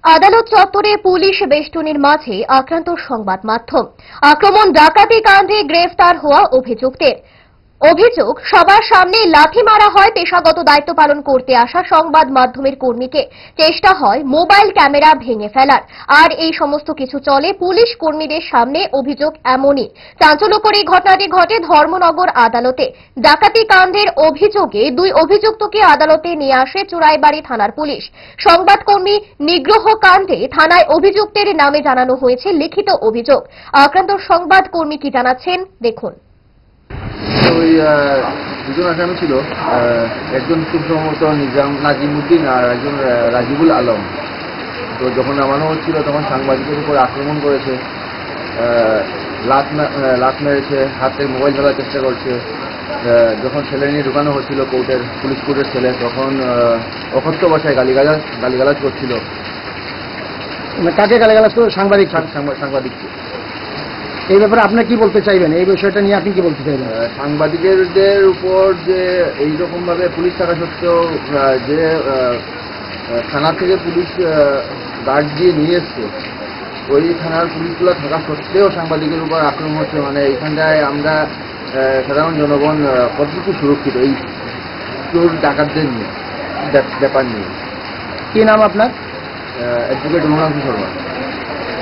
আদালত চত্বরে পুলিশ বেষ্টনীর মাঝে আক্রান্ত সংবাদ মাধ্যম। আক্রমণ ডাকাতি কাণ্ডে গ্রেফতার হওয়া অভিযুক্তের অভিযোগ, সবার সামনে লাথি মারা হয় পেশাগত দায়িত্ব পালন করতে আসা সংবাদ মাধ্যমের কর্মীকে। চেষ্টা হয় মোবাইল ক্যামেরা ভেঙে ফেলার। আর এই সমস্ত কিছু চলে পুলিশ কর্মীদের সামনে। অভিযোগ এমনই। চাঞ্চল্যকর এই ঘটনাটি ঘটে ধর্মনগর আদালতে। ডাকাতি কাণ্ডের অভিযোগে দুই অভিযুক্তকে আদালতে নিয়ে আসে চুরাইবাড়ি থানার পুলিশ। সংবাদকর্মী নিগ্রহ কাণ্ডে থানায় অভিযুক্তের নামে জানানো হয়েছে লিখিত অভিযোগ। আক্রান্ত সংবাদকর্মী কি জানাচ্ছেন দেখুন। ওই দুজন আসামি ছিল, একজন খুব সম্ভবত নাজিমুদ্দিন আর একজন রাজিবুল আলম। তো যখন নামানো হচ্ছিল তখন সাংবাদিকের উপর আক্রমণ করেছে, লাত মেরেছে, হাতে মোবাইল ধরার চেষ্টা করছে। যখন ছেলে নিয়ে ঢুকানো হচ্ছিল পুলিশ কোর্টের ছেলে, তখন অকথ্য ভাষায় গালিগালাজ করছিল। কাকে গালিগালাজ করছিল? সাংবাদিককে। এই ব্যাপারে আপনি কি বলতে চাইবেন? এই বিষয়টা নিয়ে আপনি কি বলতে চাইবেন? সাংবাদিকদের উপর যে এইরকম ভাবে পুলিশ থাকা সত্ত্বেও যে থানা থেকে পুলিশ গার্ড দিয়ে নিয়ে এসছে, ওই থানার পুলিশগুলো থাকা সত্ত্বেও সাংবাদিকের উপর আক্রমণ হচ্ছে, মানে এইখানটায় আমরা সাধারণ জনগণ কতটুকু সুরক্ষিত এই চোর ডাকাতদের নিয়ে ব্যাপার নিয়ে। কি নাম আপনার? অ্যাডভোকেট রঘুনাথ শর্মা।